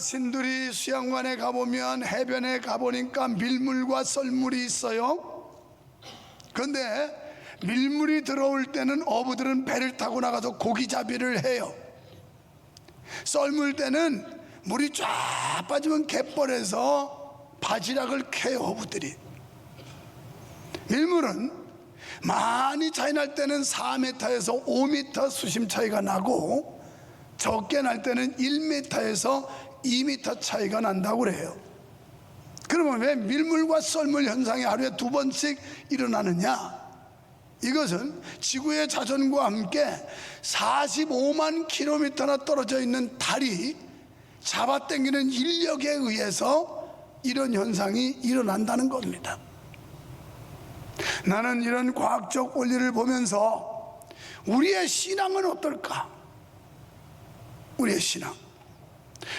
신들이 수양관에 가보면 해변에 가보니까 밀물과 썰물이 있어요. 그런데 밀물이 들어올 때는 어부들은 배를 타고 나가서 고기잡이를 해요. 썰물 때는 물이 쫙 빠지면 갯벌에서 바지락을 캐요, 어부들이. 밀물은 많이 차이 날 때는 4m에서 5m 수심 차이가 나고, 적게 날 때는 1m에서 2m 차이가 난다고 그래요. 그러면 왜 밀물과 썰물 현상이 하루에 2번씩 일어나느냐? 이것은 지구의 자전과 함께 45만 킬로미터나 떨어져 있는 달이 잡아당기는 인력에 의해서 이런 현상이 일어난다는 겁니다. 나는 이런 과학적 원리를 보면서 우리의 신앙은 어떨까?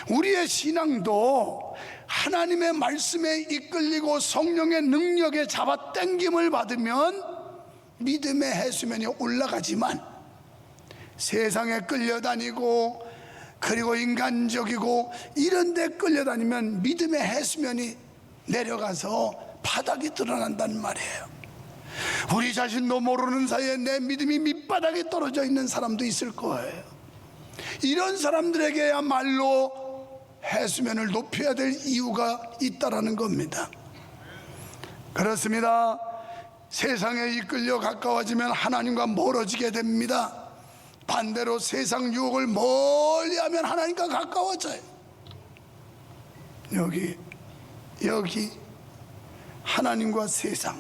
우리의 신앙도 하나님의 말씀에 이끌리고 성령의 능력에 잡아당김을 받으면 믿음의 해수면이 올라가지만, 세상에 끌려다니고 그리고 인간적이고 이런 데 끌려다니면 믿음의 해수면이 내려가서 바닥이 드러난단 말이에요. 우리 자신도 모르는 사이에 내 믿음이 밑바닥에 떨어져 있는 사람도 있을 거예요. 이런 사람들에게야말로 해수면을 높여야 될 이유가 있다라는 겁니다. 그렇습니다. 세상에 이끌려 가까워지면 하나님과 멀어지게 됩니다. 반대로 세상 유혹을 멀리하면 하나님과 가까워져요. 여기 하나님과 세상,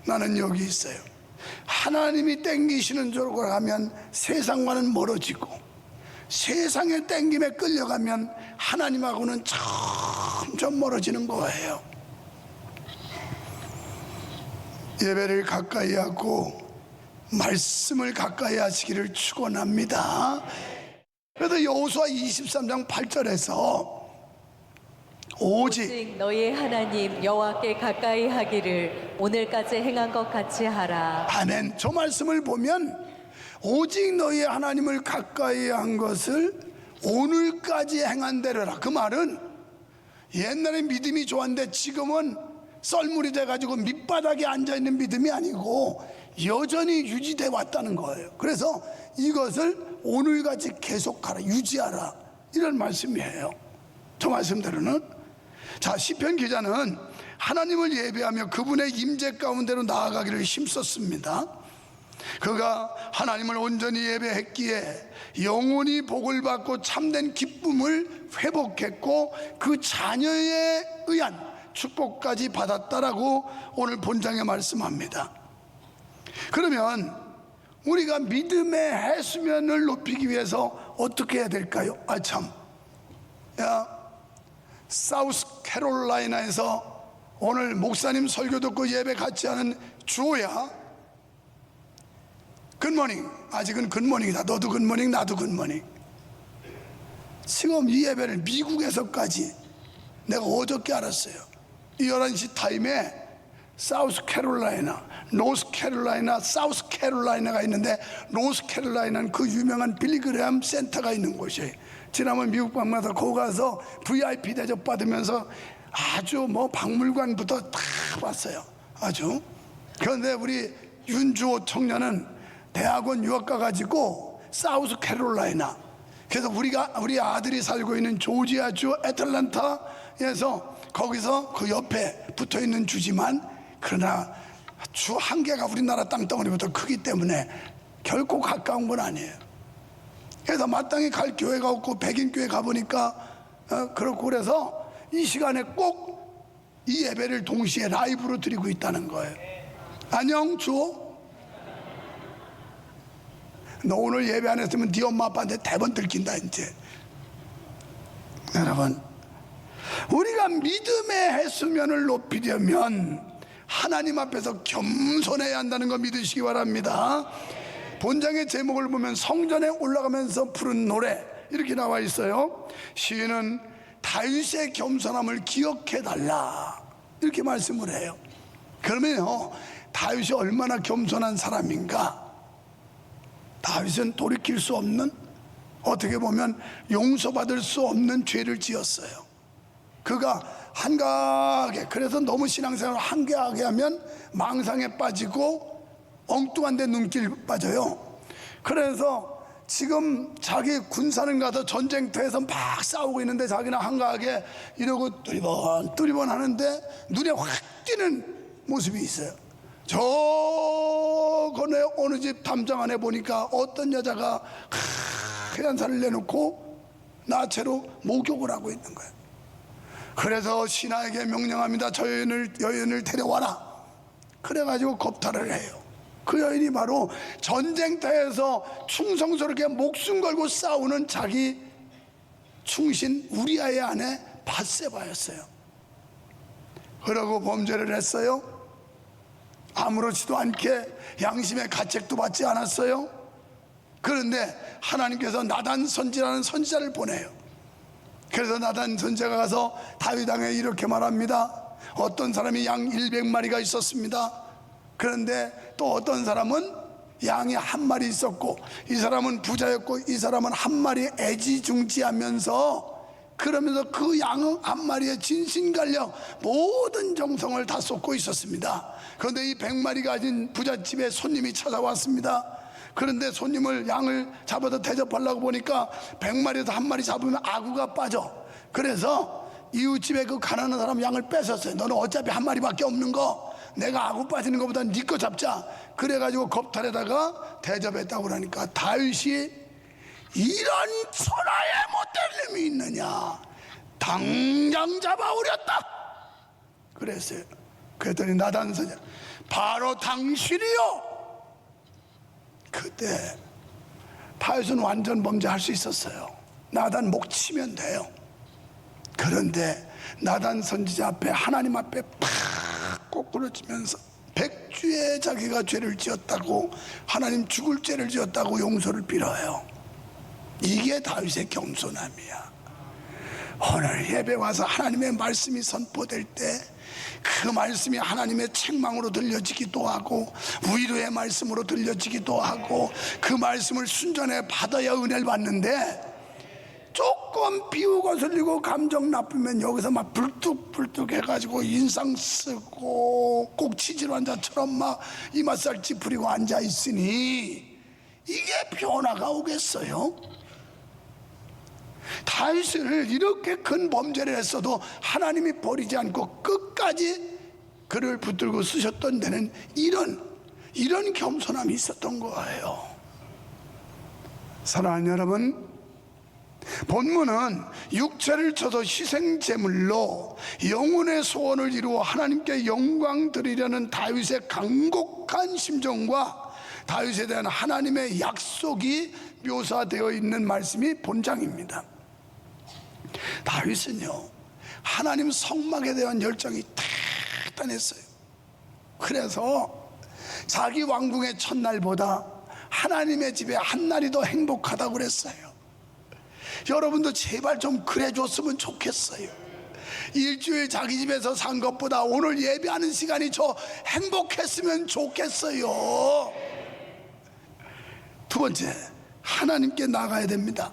나는 여기 있어요. 하나님이 땡기시는 쪽으로 가면 세상과는 멀어지고, 세상의 땡김에 끌려가면 하나님하고는 점점 멀어지는 거예요. 예배를 가까이 하고 말씀을 가까이 하시기를 축원합니다. 그래서 여호수아 23장 8절에서 오직 너희 하나님 여호와께 가까이 하기를 오늘까지 행한 것 같이 하라. 아멘. 저 말씀을 보면 오직 너희 하나님을 가까이 한 것을 오늘까지 행한 대로라. 그 말은 옛날에 믿음이 좋았는데 지금은 썰물이 돼가지고 밑바닥에 앉아있는 믿음이 아니고 여전히 유지돼 왔다는 거예요. 그래서 이것을 오늘같이 계속하라, 유지하라, 이런 말씀이에요. 저 말씀대로는. 자, 시편 기자는 하나님을 예배하며 그분의 임재 가운데로 나아가기를 힘썼습니다. 그가 하나님을 온전히 예배했기에 영원히 복을 받고 참된 기쁨을 회복했고 그 자녀에 의한 축복까지 받았다라고 오늘 본장에 말씀합니다. 그러면 우리가 믿음의 해수면을 높이기 위해서 어떻게 해야 될까요? 사우스 캐롤라이나에서 오늘 목사님 설교 듣고 예배 같이 하는 주호야, 굿모닝. 아직은 굿모닝이다. 너도 굿모닝, 나도 굿모닝. 지금 이 예배를 미국에서까지 내가 어저께 알았어요. 11시 타임에 사우스 캐롤라이나, 노스 캐롤라이나, 사우스 캐롤라이나가 있는데, 노스 캐롤라이나는 그 유명한 빌리그레함 센터가 있는 곳이에요. 지난번 미국 방문해서 거기 가서 VIP 대접 받으면서 아주 박물관부터 다 봤어요. 아주. 그런데 우리 윤주호 청년은 대학원 유학 가가지고 사우스 캐롤라이나, 그래서 우리 아들이 살고 있는 조지아주 애틀랜타에서 거기서 그 옆에 붙어 있는 주지만, 그러나 주 한 개가 우리나라 땅덩어리보다 크기 때문에 결코 가까운 건 아니에요. 그래서 마땅히 갈 교회가 없고 백인교회 가보니까 그렇고, 그래서 이 시간에 꼭 이 예배를 동시에 라이브로 드리고 있다는 거예요. 안녕 주호, 너 오늘 예배 안 했으면 네 엄마 아빠한테 대번 들킨다 이제. 여러분, 우리가 믿음의 해수면을 높이려면 하나님 앞에서 겸손해야 한다는 거 믿으시기 바랍니다. 본장의 제목을 보면 성전에 올라가면서 부른 노래 이렇게 나와 있어요. 시인은 다윗의 겸손함을 기억해달라 이렇게 말씀을 해요. 그러면요, 다윗이 얼마나 겸손한 사람인가. 다윗은 돌이킬 수 없는 어떻게 보면 용서받을 수 없는 죄를 지었어요. 그가 한가하게, 그래서 너무 신앙생활을 한가하게 하면 망상에 빠지고 엉뚱한 데 눈길 빠져요. 그래서 지금 자기 군사는 가서 전쟁터에서 막 싸우고 있는데 자기는 한가하게 이러고 뚜리번 하는데 눈에 확 띄는 모습이 있어요. 저 건너에 어느 집 담장 안에 보니까 어떤 여자가 하얀 살을 내놓고 나체로 목욕을 하고 있는 거예요. 그래서 신하에게 명령합니다. 저 여인을 데려와라. 그래가지고 겁탈을 해요. 그 여인이 바로 전쟁터에서 충성스럽게 목숨 걸고 싸우는 자기 충신 우리아의 아내 밧세바였어요. 그러고 범죄를 했어요. 아무렇지도 않게 양심의 가책도 받지 않았어요. 그런데 하나님께서 나단 선지라는 선지자를 보내요. 그래서 나단 선지자가 가서 다윗 왕에게 이렇게 말합니다. 어떤 사람이 양 100마리가 있었습니다. 그런데 또 어떤 사람은 양이 한 마리 있었고, 이 사람은 부자였고 이 사람은 한 마리 애지중지하면서, 그러면서 그 양 한 마리에 진신갈려 모든 정성을 다 쏟고 있었습니다. 그런데 이 100마리 가진 부잣집에 손님이 찾아왔습니다. 그런데 손님을 양을 잡아서 대접하려고 보니까 100마리에서 한 마리 잡으면 아구가 빠져. 그래서 이웃집에 그 가난한 사람 양을 뺏었어요. 너는 어차피 한 마리밖에 없는 거 내가 아구 빠지는 것보다 네 거 잡자. 그래가지고 겁탈에다가 대접했다고 그러니까 다윗이 이런 천하에 못될 놈이 있느냐, 당장 잡아오렸다 그랬어요. 그랬더니 나단 선지자, 바로 당신이요. 그때 다윗은 완전 범죄할 수 있었어요. 나단 목 치면 돼요. 그런데 나단 선지자 앞에, 하나님 앞에 팍 꼬꾸러지면서 백주에 자기가 죄를 지었다고, 하나님 죽을 죄를 지었다고 용서를 빌어요. 이게 다윗의 겸손함이야. 오늘 예배 와서 하나님의 말씀이 선포될 때 그 말씀이 하나님의 책망으로 들려지기도 하고 위로의 말씀으로 들려지기도 하고, 그 말씀을 순전히 받아야 은혜를 받는데 조금 비우고 설리고 감정 나쁘면 여기서 막 불뚝불뚝 해가지고 인상 쓰고 꼭치질 환자처럼 막 이마살 찌푸리고 앉아있으니 이게 변화가 오겠어요? 다윗을 이렇게 큰 범죄를 했어도 하나님이 버리지 않고 끝까지 그를 붙들고 쓰셨던 데는 이런 겸손함이 있었던 거예요. 사랑하는 여러분, 본문은 육체를 쳐서 희생제물로 영혼의 소원을 이루어 하나님께 영광 드리려는 다윗의 간곡한 심정과 다윗에 대한 하나님의 약속이 묘사되어 있는 말씀이 본장입니다. 다윗은요, 하나님 성막에 대한 열정이 대단했어요. 그래서 자기 왕궁의 첫날보다 하나님의 집에 한 날이 더 행복하다고 그랬어요. 여러분도 제발 좀 그래 줬으면 좋겠어요. 일주일 자기 집에서 산 것보다 오늘 예배하는 시간이 저 행복했으면 좋겠어요. 두 번째, 하나님께 나가야 됩니다.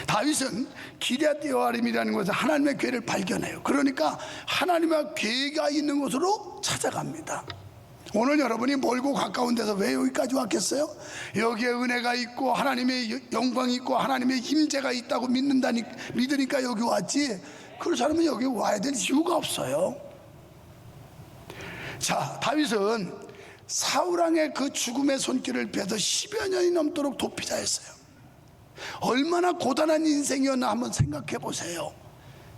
다윗은 기럇 여아림이라는 곳에 하나님의 궤를 발견해요. 그러니까 하나님의 궤가 있는 곳으로 찾아갑니다. 오늘 여러분이 멀고 가까운 데서 왜 여기까지 왔겠어요? 여기에 은혜가 있고 하나님의 영광이 있고 하나님의 임재가 있다고 믿으니까 여기 왔지, 그렇지 않으면 여기 와야 될 이유가 없어요. 자, 다윗은 사울왕의 그 죽음의 손길을 빼서 10여 년이 넘도록 도피자였어요. 얼마나 고단한 인생이었나 한번 생각해 보세요.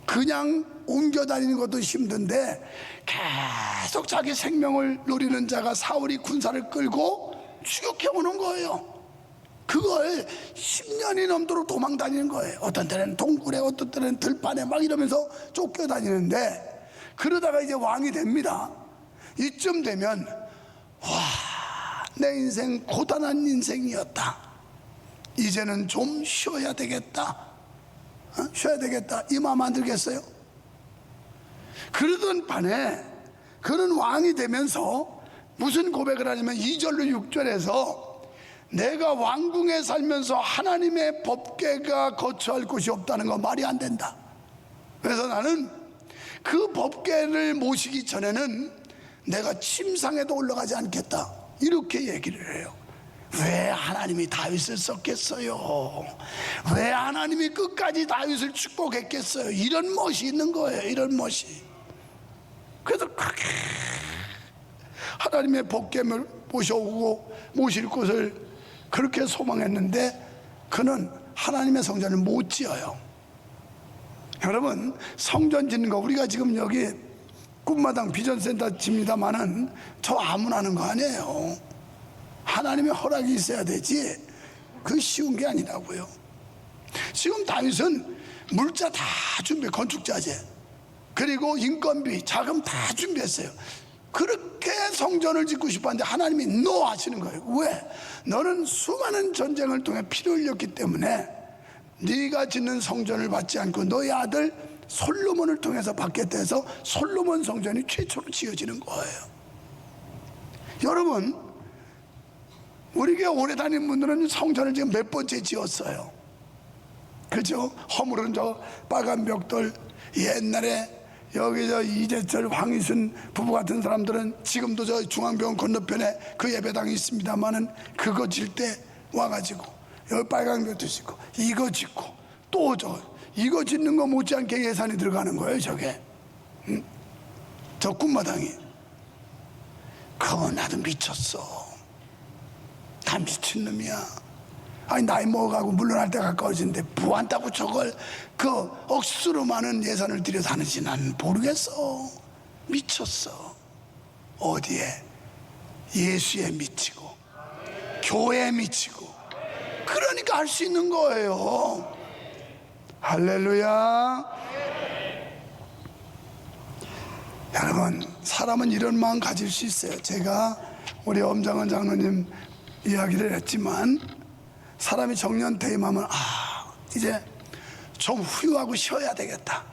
그냥 옮겨 다니는 것도 힘든데 계속 자기 생명을 노리는 자가 사울이 군사를 끌고 추격해 오는 거예요. 그걸 10년이 넘도록 도망 다니는 거예요. 어떤 때는 동굴에, 어떤 때는 들판에 막 이러면서 쫓겨 다니는데, 그러다가 이제 왕이 됩니다. 이쯤 되면 내 인생 고단한 인생이었다, 이제는 좀 쉬어야 되겠다, 쉬어야 되겠다, 이 마음 안 들겠어요? 그러던 반에 그는 왕이 되면서 무슨 고백을 하냐면 2절로 6절에서 내가 왕궁에 살면서 하나님의 법궤가 거처할 곳이 없다는 거 말이 안 된다. 그래서 나는 그 법궤를 모시기 전에는 내가 침상에도 올라가지 않겠다, 이렇게 얘기를 해요. 왜 하나님이 다윗을 썼겠어요? 왜 하나님이 끝까지 다윗을 축복했겠어요? 이런 멋이 있는 거예요. 이런 멋이. 그래서 그렇게 하나님의 법궤를 모셔오고 모실 곳을 그렇게 소망했는데 그는 하나님의 성전을 못 지어요. 여러분, 성전 짓는 거, 우리가 지금 여기 꿈마당 비전센터 집니다마는 저 아무나 하는 거 아니에요. 하나님의 허락이 있어야 되지, 그 쉬운 게 아니라고요. 지금 다윗은 물자 다 준비해, 건축자재 그리고 인건비, 자금 다 준비했어요. 그렇게 성전을 짓고 싶었는데 하나님이 노 하시는 거예요. 왜? 너는 수많은 전쟁을 통해 피를 흘렸기 때문에 네가 짓는 성전을 받지 않고 너희 아들 솔로몬을 통해서 받겠다 해서 솔로몬 성전이 최초로 지어지는 거예요. 여러분, 우리 교회 오래 다닌 분들은 성전을 지금 몇 번째 지었어요. 그죠? 허물은 저 빨간 벽돌, 옛날에 여기 저 이재철, 황희순 부부 같은 사람들은 지금도 저 중앙병원 건너편에 그 예배당이 있습니다만은 그거 질 때 와가지고 여기 빨간 벽돌 짓고 이거 짓고 또 저 이거 짓는 거 못지않게 예산이 들어가는 거예요. 저게 저 꿈마당이. 그거 나도 미쳤어. 다 미친놈이야. 아니, 나이 먹어가고 물러날 때 가까워지는데 뭐 한다고 저걸 그 억수로 많은 예산을 들여서 하는지 난 모르겠어. 미쳤어. 어디에? 예수에 미치고 교회에 미치고, 그러니까 할 수 있는 거예요. 할렐루야. 여러분, 사람은 이런 마음 가질 수 있어요. 제가 우리 엄장원 장로님 이야기를 했지만, 사람이 정년 퇴임하면 이제 좀 후유하고 쉬어야 되겠다,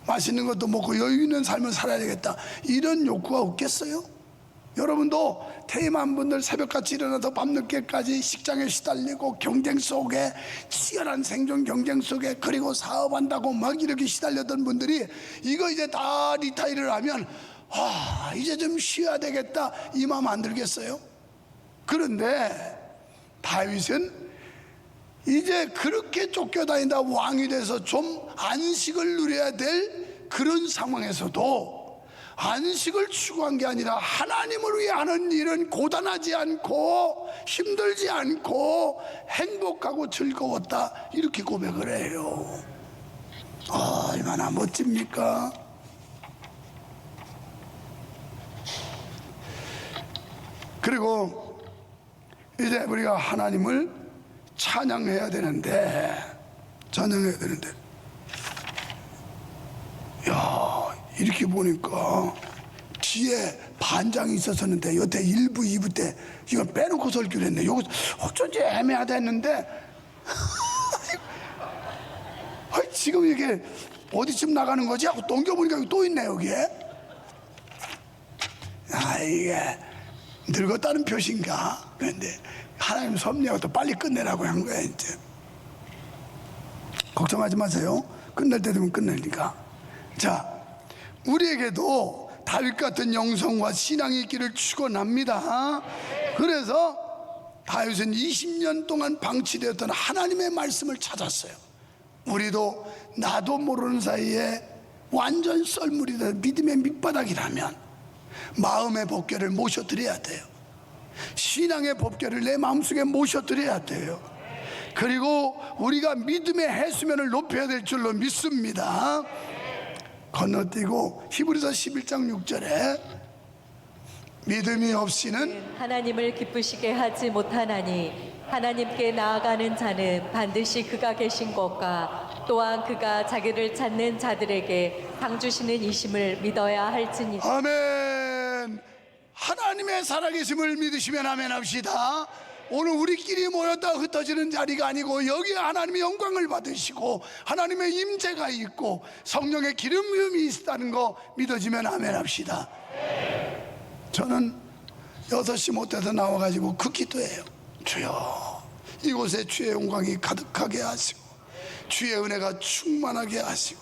맛있는 것도 먹고 여유 있는 삶을 살아야 되겠다, 이런 욕구가 없겠어요? 여러분도 퇴임한 분들 새벽같이 일어나서 밤늦게까지 직장에 시달리고 경쟁 속에, 치열한 생존 경쟁 속에, 그리고 사업한다고 막 이렇게 시달렸던 분들이 이거 이제 다 리타이어를 하면 이제 좀 쉬어야 되겠다, 이 마음 안 들겠어요? 그런데 다윗은 이제 그렇게 쫓겨다니다 왕이 돼서 좀 안식을 누려야 될 그런 상황에서도 안식을 추구한 게 아니라 하나님을 위해 하는 일은 고단하지 않고 힘들지 않고 행복하고 즐거웠다, 이렇게 고백을 해요. 얼마나 멋집니까? 그리고 이제 우리가 하나님을 찬양해야 되는데, 야, 이렇게 보니까 뒤에 반장이 있었었는데 여태 1부, 2부 때 이걸 빼놓고 설교를 했네. 이거 어쩐지 애매하다 했는데 지금 이게 어디쯤 나가는 거지 하고 넘겨보니까 여기 또 있네. 여기에 이게 늙었다는 표시인가? 그런데 하나님 섭리하고 또 빨리 끝내라고 한 거야. 이제 걱정하지 마세요. 끝날 때 되면 끝내니까. 자, 우리에게도 다윗 같은 영성과 신앙이 있기를 축원합니다. 그래서 다윗은 20년 동안 방치되었던 하나님의 말씀을 찾았어요. 우리도 나도 모르는 사이에 완전 썰물이 돼 믿음의 밑바닥이라면 마음의 법궤를 모셔드려야 돼요. 신앙의 법궤를 내 마음속에 모셔드려야 돼요. 그리고 우리가 믿음의 해수면을 높여야 될 줄로 믿습니다. 건너뛰고 히브리서 11장 6절에 믿음이 없이는 하나님을 기쁘시게 하지 못하나니 하나님께 나아가는 자는 반드시 그가 계신 것과 또한 그가 자기를 찾는 자들에게 상 주시는 이심을 믿어야 할지니. 아멘. 하나님의 살아계심을 믿으시면 아멘 합시다. 오늘 우리끼리 모였다 흩어지는 자리가 아니고 여기 하나님의 영광을 받으시고 하나님의 임재가 있고 성령의 기름 부음이 있다는 거 믿어지면 아멘 합시다. 저는 6시 못해서 나와가지고 그 기도해요. 주여 이곳에 주의 영광이 가득하게 하시고 주의 은혜가 충만하게 하시고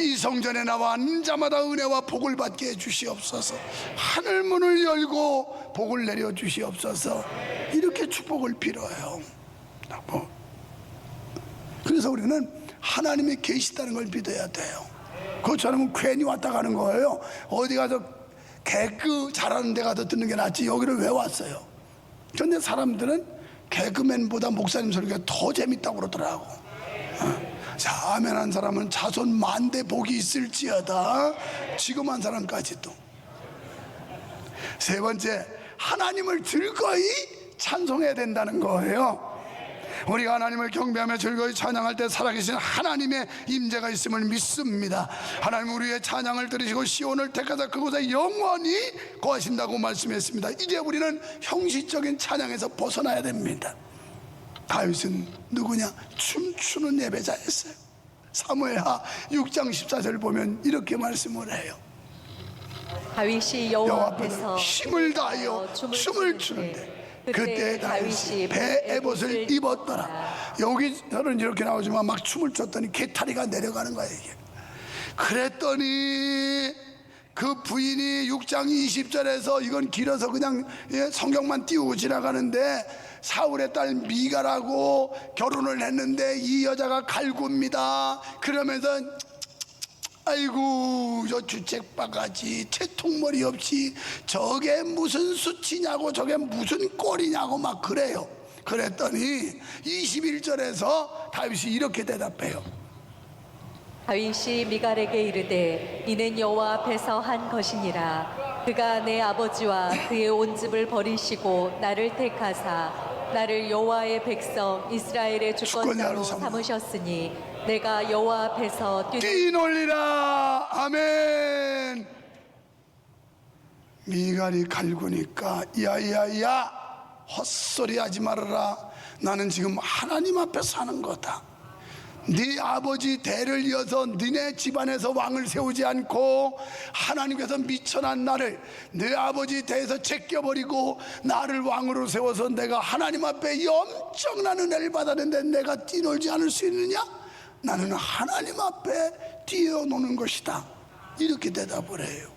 이 성전에 나와 앉는 자마다 은혜와 복을 받게 해주시옵소서. 하늘문을 열고 복을 내려주시옵소서. 이렇게 축복을 빌어요. 그래서 우리는 하나님이 계시다는 걸 믿어야 돼요. 그것처럼 괜히 왔다 가는 거예요. 어디 가서 개그 잘하는 데 가서 듣는 게 낫지 여기를 왜 왔어요? 그런데 사람들은 개그맨보다 목사님 소리가 더 재밌다고 그러더라고. 자, 아멘 한 사람은 자손 만대 복이 있을지어다. 지금 한 사람까지도. 세 번째, 하나님을 즐거이 찬송해야 된다는 거예요. 우리가 하나님을 경배하며 즐거이 찬양할 때 살아계신 하나님의 임재가 있음을 믿습니다. 하나님 우리의 찬양을 들으시고 시온을 택하사 그곳에 영원히 거하신다고 말씀했습니다. 이제 우리는 형식적인 찬양에서 벗어나야 됩니다. 다윗은 누구냐? 춤추는 예배자였어요. 사무엘하 6장 14절 보면 이렇게 말씀을 해요. 다윗이 여호와 앞에서 힘을 다하여 춤을 추는데 그때 다윗이 배 에봇을 입었더라. 여기서는 이렇게 나오지만 막 춤을 췄더니 개타리가 내려가는 거예요. 이게. 그랬더니 그 부인이 6장 20절에서 이건 길어서 그냥 성경만 띄우고 지나가는데 사울의 딸 미가라고 결혼을 했는데 이 여자가 갈구입니다. 그러면서 아이고 저 주책바가지 채통머리 없이 저게 무슨 수치냐고 저게 무슨 꼴이냐고 막 그래요. 그랬더니 21절에서 다윗이 이렇게 대답해요. 다윗이 미갈에게 이르되 이는 여호와 앞에서 한 것이니라. 그가 내 아버지와 그의 온 집을 버리시고 나를 택하사 나를 여호와의 백성 이스라엘의 주권자로 삼으셨으니 내가 여호와 앞에서 뛰놀리라. 아멘. 미갈이 갈구니까 야야야 헛소리 하지 말아라. 나는 지금 하나님 앞에 사는 거다. 네 아버지 대를 이어서 너네 집안에서 왕을 세우지 않고 하나님께서 미천한 나를 네 아버지 대에서 제껴버리고 나를 왕으로 세워서 내가 하나님 앞에 엄청난 은혜를 받았는데 내가 뛰놀지 않을 수 있느냐? 나는 하나님 앞에 뛰어노는 것이다. 이렇게 대답을 해요.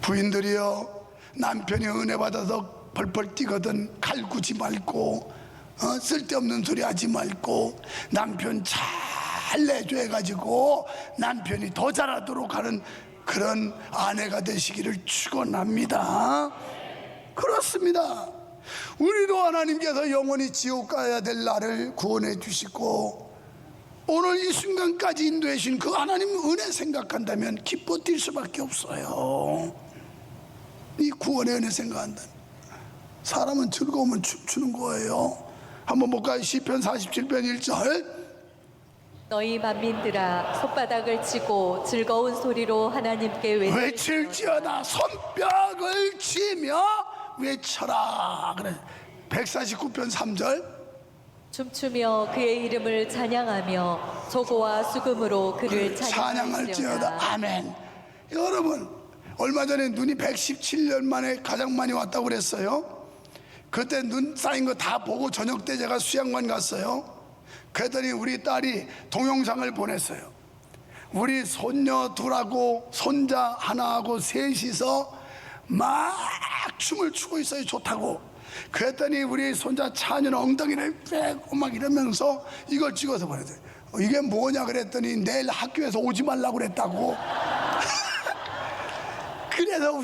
부인들이여 남편이 은혜 받아서 벌벌 뛰거든 갈구지 말고 쓸데없는 소리 하지 말고 남편 잘 내줘 해가지고 남편이 더 잘하도록 하는 그런 아내가 되시기를 축원합니다. 그렇습니다. 우리도 하나님께서 영원히 지옥 가야 될 나를 구원해 주시고 오늘 이 순간까지 인도해 주신 그 하나님 은혜 생각한다면 기뻐 뛸 수밖에 없어요. 이 구원의 은혜 생각한다면 사람은 즐거우면 춤추는 거예요. 한번 볼까요? 시편 47편 1절. 너희 만민들아 손바닥을 치고 즐거운 소리로 하나님께 외칠지어다. 손뼉을 치며 외쳐라. 그래. 149편 3절. 춤추며 그의 이름을 찬양하며 소고와 수금으로 그를 찬양할지어다. 아멘. 여러분 얼마 전에 눈이 117년 만에 가장 많이 왔다고 그랬어요. 그때 눈 쌓인 거 다 보고 저녁 때 제가 수양관 갔어요. 그랬더니 우리 딸이 동영상을 보냈어요. 우리 손녀 둘하고 손자 하나하고 셋이서 막 춤을 추고 있어요. 좋다고. 그랬더니 우리 손자 찬이는 엉덩이를 빼고 막 이러면서 이걸 찍어서 보냈어요. 이게 뭐냐 그랬더니 내일 학교에서 오지 말라고 그랬다고. 그래서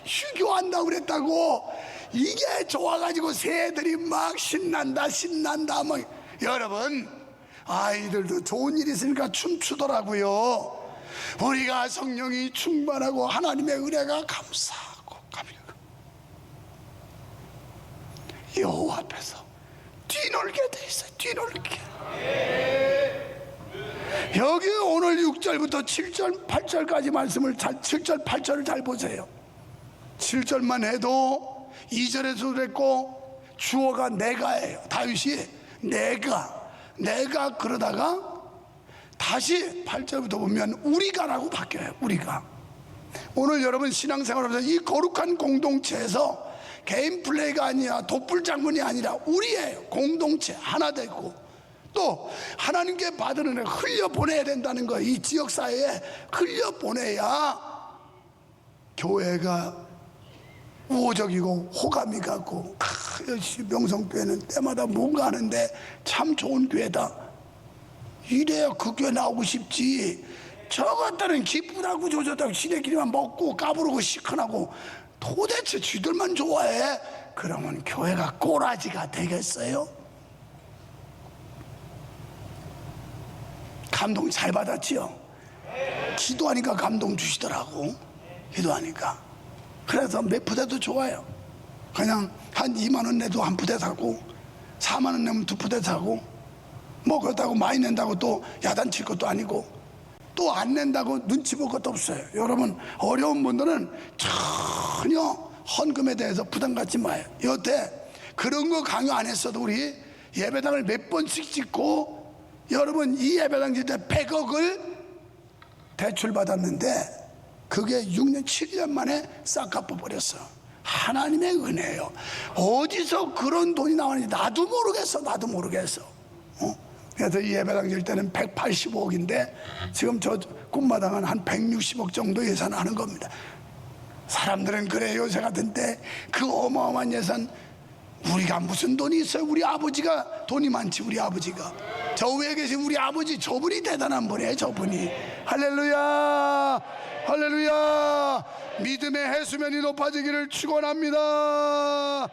휴교한다고 그랬다고. 이게 좋아가지고 새들이 막 신난다 막. 여러분 아이들도 좋은 일 있으니까 춤추더라고요. 우리가 성령이 충만하고 하나님의 은혜가 감사하고 여호와 앞에서 뛰놀게 돼 있어요. 뛰놀게. 여기 오늘 6절부터 7절 8절까지 말씀을 7절 8절을 잘 보세요. 7절만 해도 2절에서도 그랬고 주어가 내가예요. 다윗이 내가 그러다가 다시 8절부터 보면 우리가라고 바뀌어요. 우리가. 오늘 여러분 신앙생활하면서 이 거룩한 공동체에서 개인 플레이가 아니라 독불 장군이 아니라 우리의 공동체 하나 되고 또 하나님께 받은 은혜를 흘려보내야 된다는 거. 이 지역사회에 흘려보내야 교회가 우호적이고 호감이 가고 역시 명성교회는 때마다 뭔가 하는데 참 좋은 교회다. 이래야 그 교회 나오고 싶지. 저것들은 기쁘다고 조졌다고 지네끼리만 먹고 까부르고 시큰하고 도대체 쥐들만 좋아해. 그러면 교회가 꼬라지가 되겠어요? 감동 잘 받았지요? 기도하니까 감동 주시더라고. 기도하니까. 그래서 몇 부대도 좋아요. 그냥 한 2만 원 내도 한 부대 사고 4만 원 내면 두 부대 사고 뭐 그렇다고 많이 낸다고 또 야단칠 것도 아니고 또 안 낸다고 눈치 볼 것도 없어요. 여러분 어려운 분들은 전혀 헌금에 대해서 부담 갖지 마요. 여태 그런 거 강요 안 했어도 우리 예배당을 몇 번씩 짓고 여러분 이 예배당 짓을 때 100억을 대출 받았는데 그게 6년 7년 만에 싹 갚아버렸어. 하나님의 은혜예요. 어디서 그런 돈이 나오는지 나도 모르겠어. 그래서 이 예배당 질 때는 185억인데 지금 저 꿈마당은 한 160억 정도 예산하는 겁니다. 사람들은 그래. 요새 같은 때 그 어마어마한 예산, 우리가 무슨 돈이 있어요? 우리 아버지가 돈이 많지. 우리 아버지가 저 위에 계신 우리 아버지, 저분이 대단한 분이에요. 저분이. 할렐루야, 할렐루야. 믿음의 해수면이 높아지기를 축원합니다.